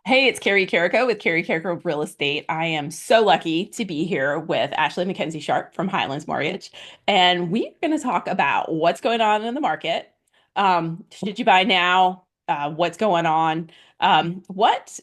Hey, it's Carrie Carrico with Carrie Carrico Real Estate. I am so lucky to be here with Ashley McKenzie-Sharpe from Highlands Mortgage, and we're going to talk about what's going on in the market. Should you buy now? What's going on? What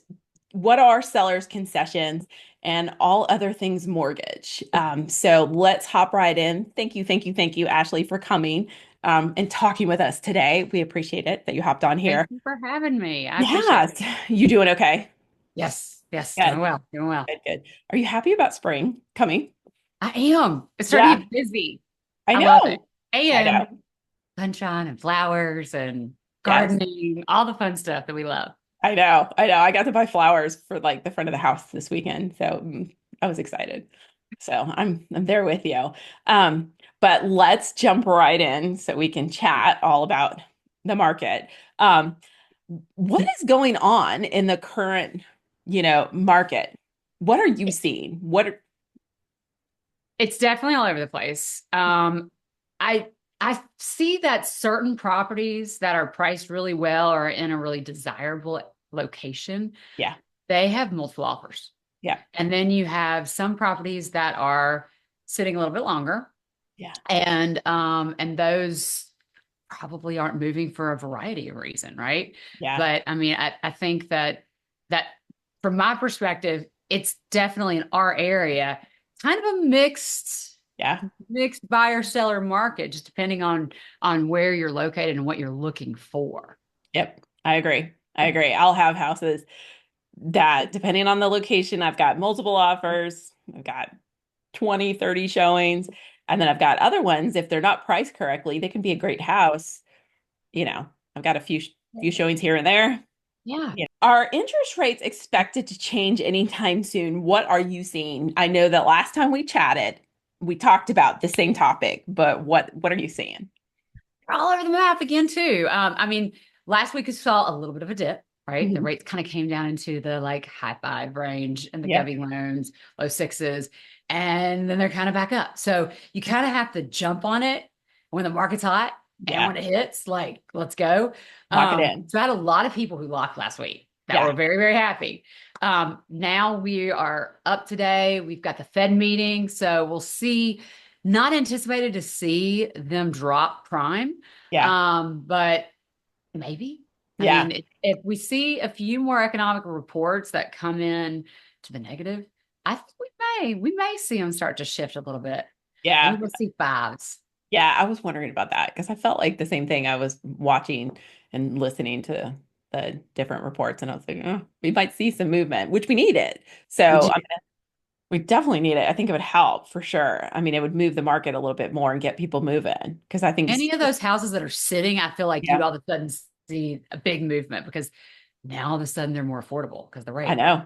are sellers' concessions and all other things mortgage? So let's hop right in. Thank you, Ashley, for coming and talking with us today. We appreciate it that you hopped on Thank here. you for having me. I appreciate it. Yes, you doing okay? Yes, yes, doing Good. well, doing well. Good. Are you happy about spring coming? I am. It's starting to Yeah, get busy. I I love it. know. I And know. sunshine and flowers and Yes, gardening, all the fun stuff that we love. I know. I know. I got to buy flowers for like the front of the house this weekend, so I was excited. So I'm there with you. Um, but let's jump right in so we can chat all about the market. Um, what is going on in the current, market? What are you seeing? It's definitely all over the place. I I see that certain properties that are priced really well or in a really desirable location, Yeah, they have multiple offers. yeah, And then you have some properties that are sitting a little bit longer yeah, and those probably aren't moving for a variety of reason, right? yeah, But I mean, I think that from my perspective, it's definitely in our area, kind of a yeah. mixed buyer seller market, just depending on where you're located and what you're looking for. Yep, I agree. I agree. I'll have houses that, depending on the location, I've got multiple offers. I've got 20, 30 showings. And then I've got other ones, if they're not priced correctly, they can be a great house. You know, I've got a few showings here and there. Yeah. Yeah. Are interest rates expected to change anytime soon? What are you seeing? I know that last time we chatted, we talked about the same topic, but what are you seeing? All over the map again too. I mean, last week we saw a little bit of a dip, right? The Mhm. rates kind of came down into the like high five range and the Yep. Govy loans, low sixes, and then they're kind of back up. So you kind of have to jump on it when the market's hot and Yeah. when it hits, like, let's go. Lock it in. So I had a lot of people who locked last week that Yeah. were very, very happy. Now we are up today. We've got the Fed meeting. So we'll see. Not anticipated to see them drop prime, Yeah. but maybe. I Yeah. mean, if we see a few more economic reports that come in to the negative, I think we may see them start to shift a little bit. I Yeah. think we'll see fives. Yeah, I was wondering about that because I felt like the same thing. I was watching and listening to the different reports, and I was like, oh, we might see some movement, which we need it. We So do. we definitely need it. I think it would help for sure. I mean, it would move the market a little bit more and get people moving because I think, Any of those houses that are sitting, I feel like you'd yeah, all of a sudden see a big movement because now all of a sudden they're more affordable because the I rate. know.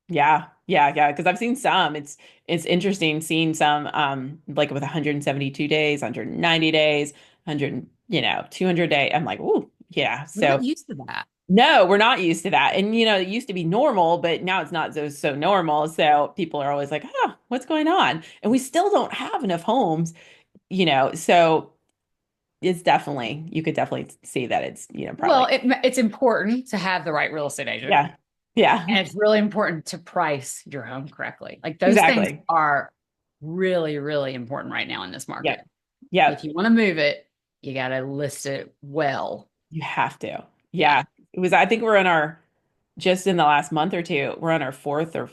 Yeah, yeah, yeah. Because I've seen some. It's interesting seeing some like with 172 days, 190 days, 100, 200 day. I'm like, ooh, yeah. We're not So used to that. no, we're not used to that. And it used to be normal, but now it's not so normal. So people are always like, "Oh, what's going on?" And we still don't have enough homes, so it's definitely you could definitely see that it's, Well, probably. it's important to have the right real estate agent. Yeah. Yeah. And it's really important to price your home correctly. Like those things Exactly. are really, really important right now in this market. Yep. If Yep. you want to move it, you got to list it well. You have to. Yeah. Yeah. I think we're in our just in the last month or two, we're on our fourth or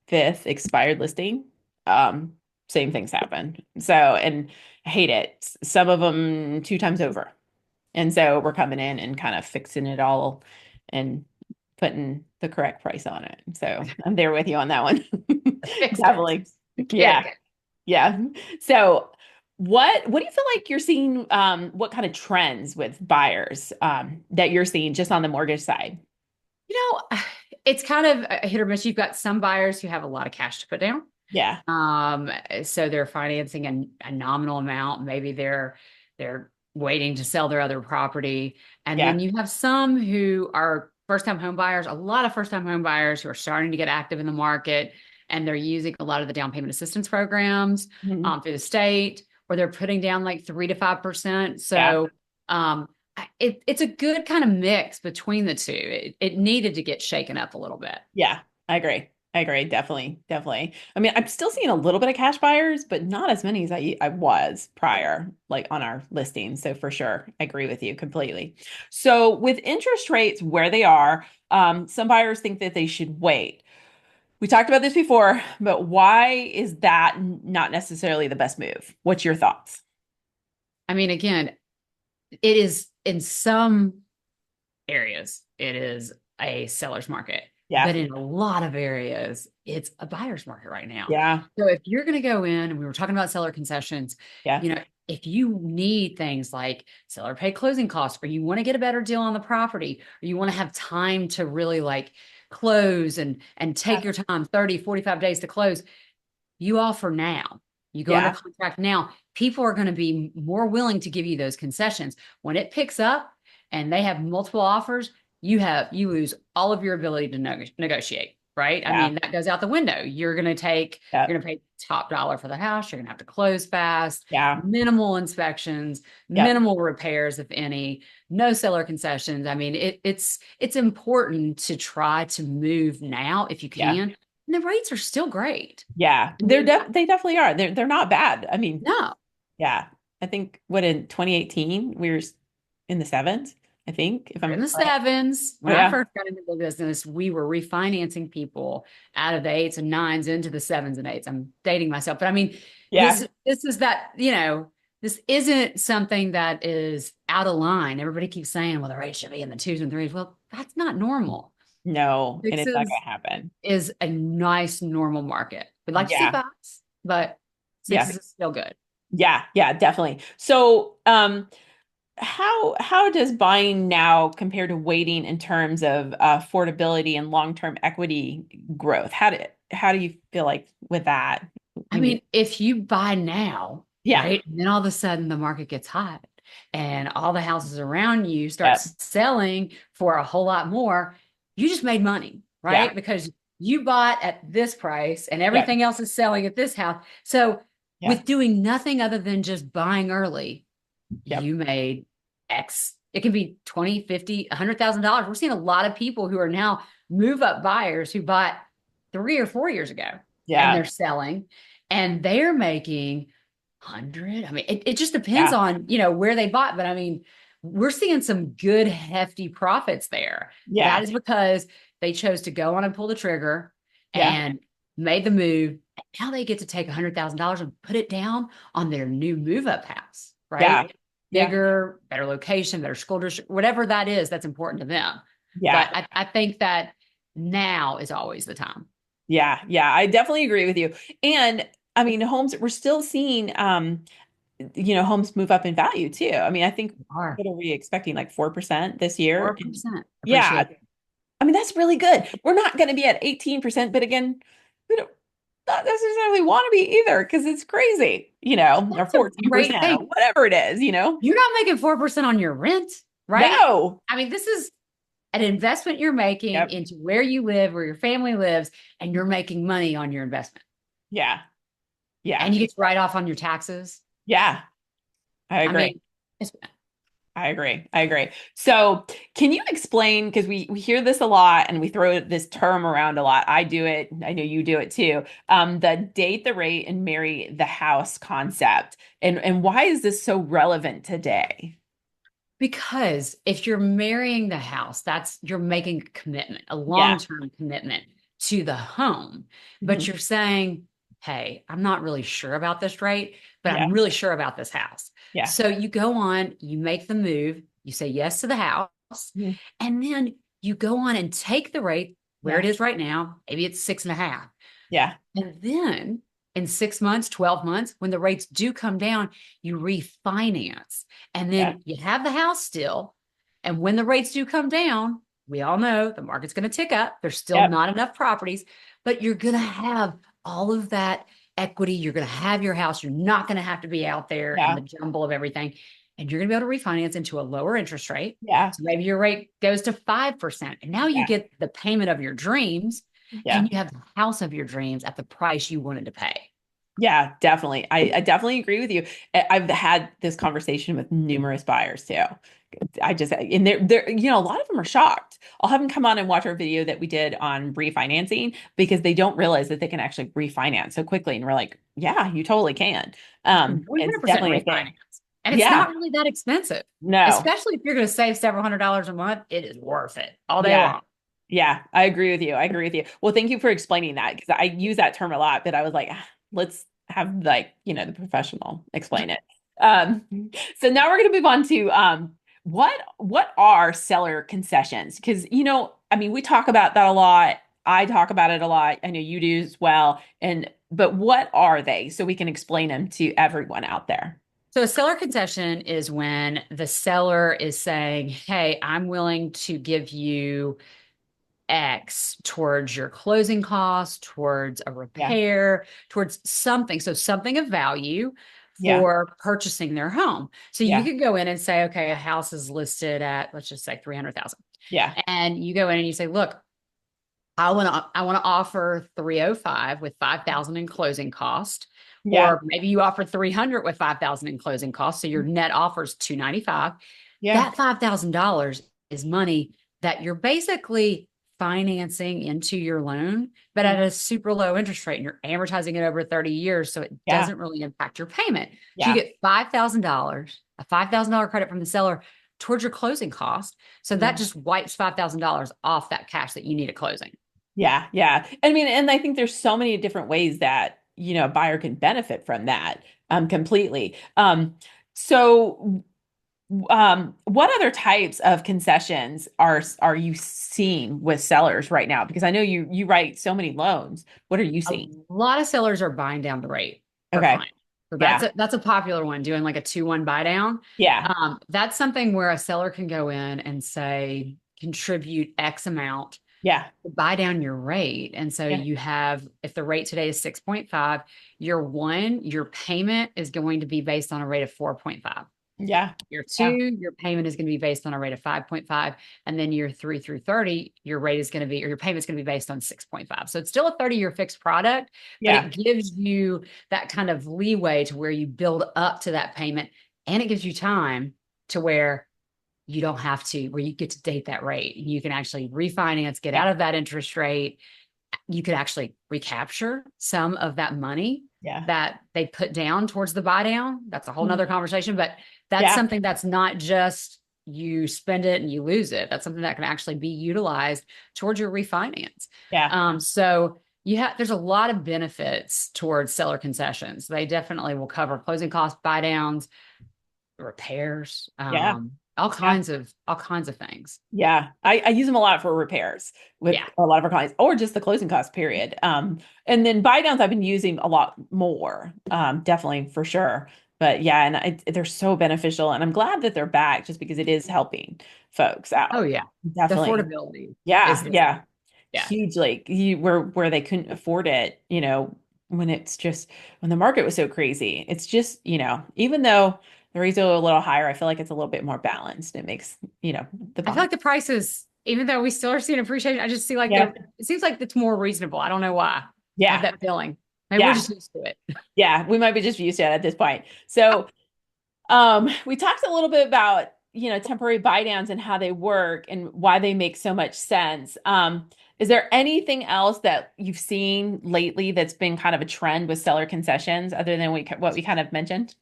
fifth expired listing. Um, Same things happen. So, and I hate it. Some of them two times over. And so we're coming in and kind of fixing it all and putting the correct price on it. So I'm there with you on that one. Fixed it. Definitely. Get Yeah. it. Yeah. So what do you feel like you're seeing, what kind of trends with buyers that you're seeing just on the mortgage side? You know, it's kind of a hit or miss. You've got some buyers who have a lot of cash to put down. Yeah. So they're financing a nominal amount. Maybe they're waiting to sell their other property. And then Yeah. you have some who are first-time home buyers, a lot of first-time home buyers who are starting to get active in the market, and they're using a lot of the down payment assistance programs Mhm. through the state, or they're putting down like 3 to 5%. Yeah. So it's a good kind of mix between the two. It needed to get shaken up a little bit. Yeah, I agree. I agree. Definitely. Definitely. I mean, I'm still seeing a little bit of cash buyers, but not as many as I was prior, like on our listing. So for sure, I agree with you completely. So with interest rates where they are, some buyers think that they should wait. We talked about this before, but why is that not necessarily the best move? What's your thoughts? I mean, again, it is in some areas, it is a seller's market, Yeah. but in a lot of areas, it's a buyer's market right now. Yeah. So if you're going to go in, and we were talking about seller concessions, Yeah. if you need things like seller pay closing costs, or you want to get a better deal on the property, or you want to have time to really like close and take your time, 30, 45 days to close, you offer now. You go under Yeah. contract now. People are going to be more willing to give you those concessions. When it picks up and they have multiple offers, you lose all of your ability to negotiate, right? I Yeah. mean, that goes out the window. Yeah. You're going to pay top dollar for the house. You're going to have to close fast, Yeah. minimal inspections, Yep. minimal repairs, if any, no seller concessions. I mean, it's important to try to move now if you Yeah. can. And the rates are still great. Yeah. I mean, They definitely are. They're not bad. I mean, no, yeah. I think what in 2018 we were in the sevens, I think, if we're in I'm the correct. sevens. Oh When I yeah. first got into the business, we were refinancing people out of the eights and nines into the sevens and eights. I'm dating myself, but I mean, Yeah. this is that, this isn't something that is out of line. Everybody keeps saying, well, the rate should be in the twos and threes. Well, that's not normal. No, and it's not Sixes gonna happen. is a nice normal market. We'd like to see Yeah. fives, but Yeah. sixes is still good. Yeah. Yeah, definitely. So, how does buying now compare to waiting in terms of affordability and long-term equity growth? How do you feel like with that I when you mean, if you buy now, Yeah. right, and then all of a sudden the market gets hot and all the houses around you start Yeah. selling for a whole lot more, you just made money, Yeah. right? Because you bought at this price and Yeah. everything else is selling at this house. So Yeah. with doing nothing other than just buying early, Yep. you made X. It can be 20, 50, $100,000. We're seeing a lot of people who are now move up buyers who bought 3 or 4 years ago and Yeah. they're selling and they're making 100. I mean, it just depends Yeah. on, where they bought, but I mean, we're seeing some good hefty profits there. That Yeah. is because they chose to go on and pull the trigger Yeah. and made the move. Now they get to take $100,000 and put it down on their new move up house, Yeah. right? Yeah. Bigger, better location, better school district, whatever that is, that's important to them. But Yeah. I think that now is always the time. Yeah. Yeah. I definitely agree with you. And I mean, homes, we're still seeing homes move up in value too. I mean, I think Are what are we expecting, like 4% this year? And 4% yeah. appreciate. I mean, that's really good. We're not going to be at 18%, but again, we don't not necessarily want to be either because it's crazy, or That's a great 14% or thing. whatever it is. You're not making 4% on your rent, right? No. I mean, this is an investment you're making Yep. into where you live, where your family lives, and you're making money on your investment. Yeah. Yeah. And you get to write off on your taxes. Yeah. I I agree. mean, it's, I agree. I agree. So, can you explain? Because we hear this a lot and we throw this term around a lot. I do it. I know you do it too. The date the rate and marry the house concept. And why is this so relevant today? because if you're marrying the house, you're making a commitment, a Yeah. long-term commitment to the home. But Mhm. you're saying, hey, I'm not really sure about this rate, but Yeah. I'm really sure about this house. Yeah. So you go on, you make the move, you say yes to the house, Mhm. and then you go on and take the rate where it Yeah. is right now. Maybe it's 6.5. Yeah. And then in 6 months, 12 months, when the rates do come down, you refinance. And Yeah. then you have the house still. And when the rates do come down, we all know the market's going to tick up. There's still Yep. not enough properties, but you're going to have all of that equity. You're going to have your house. You're not going to have to be out there in Yeah. the jumble of everything. And you're going to be able to refinance into a lower interest rate. Yeah. So maybe your rate goes to 5%. And now you Yeah. get the payment of your dreams Yeah. and you have the house of your dreams at the price you wanted to pay. Yeah, definitely. I definitely agree with you. I've had this conversation with numerous buyers too. I just, and a lot of them are shocked. I'll have them come on and watch our video that we did on refinancing because they don't realize that they can actually refinance so quickly. And we're like, yeah, you totally can. It's 100% definitely a thing. refinance. And it's Yeah, not really that expensive, no. especially if you're going to save several $100s a month. It is worth it all day Yeah. long. Yeah, I agree with you. I agree with you. Well, thank you for explaining that because I use that term a lot, but I was like, let's have the professional explain it. So now we're going to move on to what are seller concessions? Because I mean, we talk about that a lot. I talk about it a lot. I know you do as well. But what are they so we can explain them to everyone out there? So a seller concession is when the seller is saying, "Hey, I'm willing to give you X towards your closing costs, towards a Yeah. repair, towards something." So something of value Yeah. for purchasing their home. So you Yeah. could go in and say, okay, a house is listed at, let's just say 300,000. Yeah. And you go in and you say, look, I want to offer 305 with 5,000 in closing cost. Yeah. Or maybe you offer 300 with 5,000 in closing costs. So your net offer is 295. Yeah. That $5,000 is money that you're basically financing into your loan, but at a super low interest rate, and you're amortizing it over 30 years. So it Yeah. doesn't really impact your payment. So you Yeah. get $5,000, a $5,000 credit from the seller towards your closing cost. So Yeah. that just wipes $5,000 off that cash that you need at closing. Yeah, yeah. I mean, and I think there's so many different ways that, a buyer can benefit from that completely. So what other types of concessions are you seeing with sellers right now? Because I know you write so many loans. What are you A seeing? lot of sellers are buying down the rate for Okay. clients. So that's Yeah. a popular one, doing like a 2-1 buy down. Yeah. That's something where a seller can go in and say, contribute X amount Yeah. to buy down your rate. And so Yeah. you have, if the rate today is 6.5, your payment is going to be based on a rate of 4.5. Yeah. Year Yeah. two, your payment is going to be based on a rate of 5.5. And then year 3 through 30, your rate is going to be, or your payment's going to be based on 6.5. So it's still a 30-year fixed product, but Yeah. it gives you that kind of leeway to where you build up to that payment. And it gives you time to where you don't have to, where you get to date that rate. You can actually refinance, get Yeah. out of that interest rate. You could actually recapture some of that money Yeah. that they put down towards the buy down. That's a whole nother Mhm. conversation, but that's Yeah. something that's not just you spend it and you lose it. That's something that can actually be utilized towards your refinance. Yeah. So there's a lot of benefits towards seller concessions. They definitely will cover closing costs, buy downs, repairs, Yeah. Yeah. all kinds of things. Yeah, I use them a lot for repairs with Yeah. a lot of our clients, or just the closing cost period. And then buy downs I've been using a lot more, definitely for sure. But yeah, and they're so beneficial, and I'm glad that they're back, just because it is helping folks Oh out. yeah. The Definitely. affordability is Yeah, the yeah, yeah. hugely. Where they couldn't afford it, when it's just when the market was so crazy. It's just, even though the rates are a little higher, I feel like it's a little bit more balanced. It makes, the I feel buying. like the prices, even though we still are seeing appreciation, I just see like Yeah. it seems like it's more reasonable. I don't know why. I have Yeah. that feeling. Maybe we're Yeah. just used to it. Yeah. We might be just used to it at this point. So, we talked a little bit about, temporary buy downs and how they work and why they make so much sense. Is there anything else that you've seen lately that's been kind of a trend with seller concessions other than what we kind of mentioned?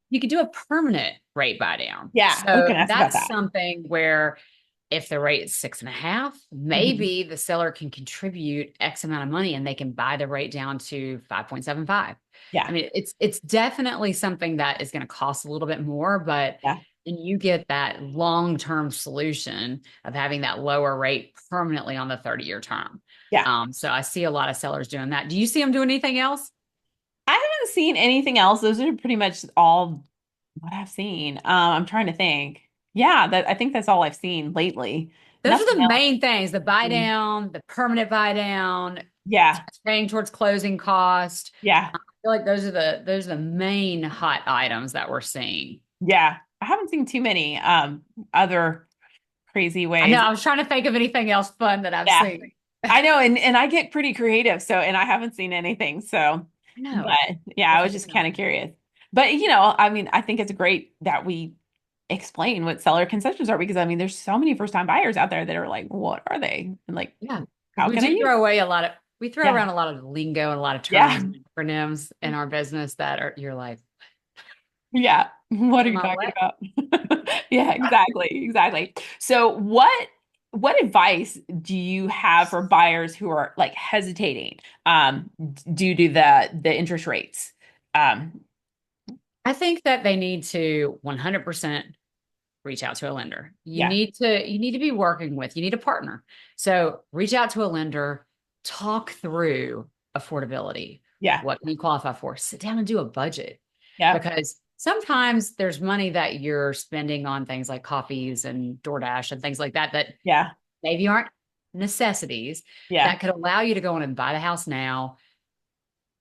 You could do a permanent rate buy down. Yeah, I was So going to ask about that's that. something where if the rate is 6.5, Mhm. maybe the seller can contribute X amount of money and they can buy the rate down to 5.75. I Yeah. mean, it's definitely something that is going to cost a little bit more, but Yeah. and you get that long-term solution of having that lower rate permanently on the 30-year term. Yeah. So I see a lot of sellers doing that. Do you see them doing anything else? I haven't seen anything else. Those are pretty much all what I've seen. I'm trying to think. Yeah, I think that's all I've seen lately. Those are Nothing the else. main things, the buy Mm. down, the permanent buy down, Yeah. paying towards closing cost. Yeah. I feel like those are the main hot items that we're seeing. Yeah. I haven't seen too many other crazy I know ways. I was trying to think of anything else fun that I've Yeah. seen. I know, and I get pretty creative, so and I haven't seen anything. So No, But yeah, I that's was a just no. kind of curious. But you know, I mean, I think it's great that we explain what seller concessions are because I mean, there's so many first-time buyers out there that are like, what are they? And like, Yeah, because how we can I do use? throw away a lot of we throw Yeah. around a lot of lingo and a lot of Yeah. terms and acronyms in our business that are you're like, Yeah. What what are am you I talking what? about? Yeah, exactly. Exactly. So what advice do you have for buyers who are like hesitating due to the interest rates? Um I think that they need to 100% reach out to a lender. yeah. You need to be working with, you need a partner. So reach out to a lender, talk through affordability. Yeah. What can you qualify for? Sit down and do a budget Yeah. because sometimes there's money that you're spending on things like coffees and DoorDash and things like that that Yeah. maybe aren't necessities Yeah. that could allow you to go on and buy the house now,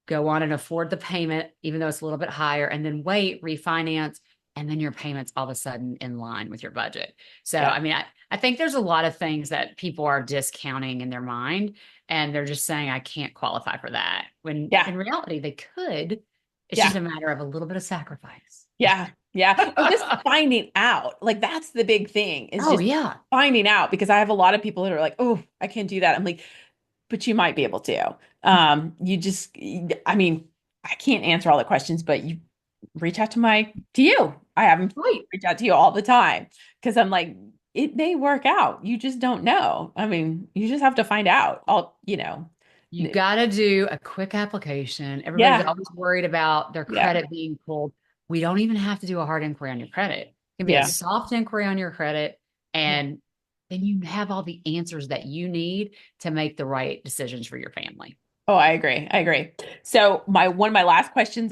go on and afford the payment, even though it's a little bit higher, and then wait, refinance, and then your payments all of a sudden in line with your budget. So, Yeah. I mean, I think there's a lot of things that people are discounting in their mind, and they're just saying, I can't qualify for that. When Yeah. in reality, they could. It's just Yeah. a matter of a little bit of sacrifice. Yeah. Yeah. Or just finding out. Like that's the big thing is Oh, just yeah. finding out because I have a lot of people that are like, "Oh, I can't do that." I'm like, "But you might be able to." You just I mean, I can't answer all the questions, but you reach out to you. I have them Right. reach out to you all the time because I'm like, it may work out. You just don't know. I mean, you just have to find out. All, you know. You got to do a quick application. Everybody's Yeah. always worried about their Yeah. credit being pulled. We don't even have to do a hard inquiry on your credit. It can be a Yeah. soft inquiry on your credit, Yeah. and then you have all the answers that you need to make the right decisions for your family. Oh, I agree. I agree. So my one of my last questions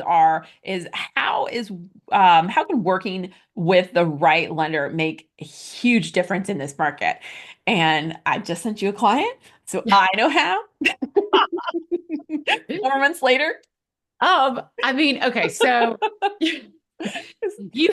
is how can working with the right lender make a huge difference in this market? And I just sent you a client, so I know how. 4 months later, I mean, okay, so you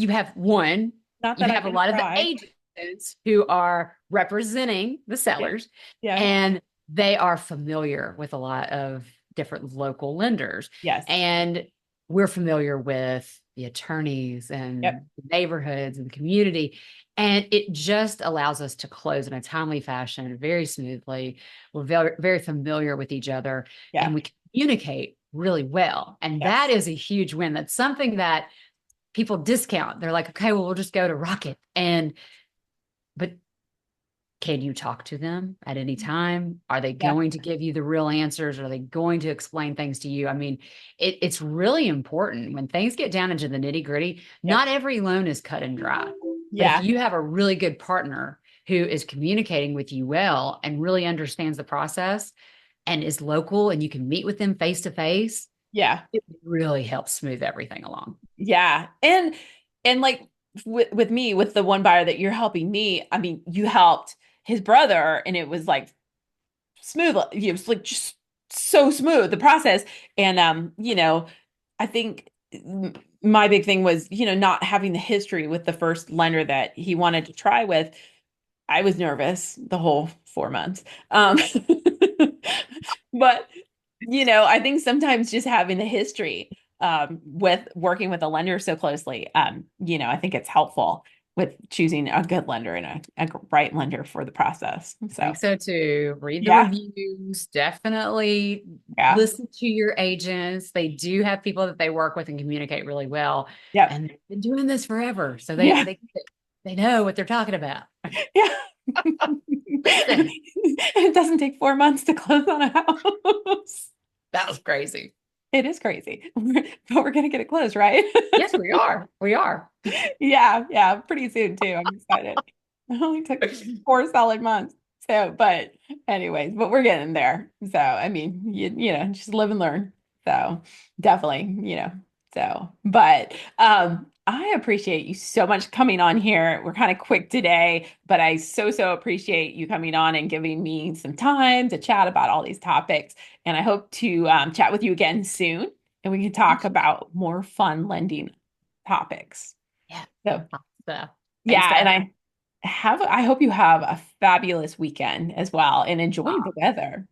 have one, not you that I have a didn't lot of the try. agents who are representing the Yeah. sellers, Yeah. and they are familiar with a lot of different local lenders. Yes. And we're familiar with the attorneys and Yep. the neighborhoods and the community. And it just allows us to close in a timely fashion, very smoothly. We're very, very familiar with each other Yeah. and we communicate really well. And that Yes. is a huge win. That's something that people discount. They're like, okay, well, we'll just go to Rocket. But can you talk to them at any time? Are they Yeah. going to give you the real answers? Are they going to explain things to you? I mean, it's really important when things get down into the nitty gritty. Yep. Not every loan is cut and dry. But if Yeah. you have a really good partner who is communicating with you well and really understands the process and is local and you can meet with them face to face, Yeah. it really helps smooth everything along. Yeah. And like with me, with the one buyer that you're helping me, I mean, you helped his brother and it was like smooth. It was like just so smooth the process. And I think my big thing was, not having the history with the first lender that he wanted to try with. I was nervous the whole 4 months. But I think sometimes just having the history with working with a lender so closely, I think it's helpful with choosing a good lender and a right lender for the process. I So think so too. Read the yeah, reviews. Definitely yeah, listen to your agents. They do have people that they work with and communicate really well. yep, And they've been doing this forever. So yeah, they know what they're talking about. yeah. Listen, It doesn't take 4 months to close on a house. that was crazy. It is crazy, but we're gonna get it closed, right? Yes, we are. We are. Yeah, yeah, pretty soon too. I'm excited. It only took 4 solid months. So, but anyways, but we're getting there. So, I mean, just live and learn. So, definitely, but I appreciate you so much coming on here. We're kind of quick today, but I so appreciate you coming on and giving me some time to chat about all these topics. And I hope to chat with you again soon and we can talk about more fun lending topics. Yeah. So, So thanks, yeah, and Dad. I hope you have a fabulous weekend as well and enjoy the weather.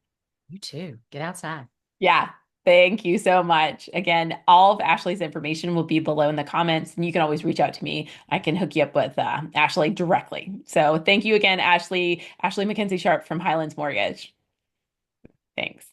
You too. Get outside. Yeah. Thank you so much. Again, all of Ashley's information will be below in the comments, and you can always reach out to me. I can hook you up with Ashley directly. So thank you again, Ashley. Ashley McKenzie-Sharpe from Highlands Mortgage. Thanks.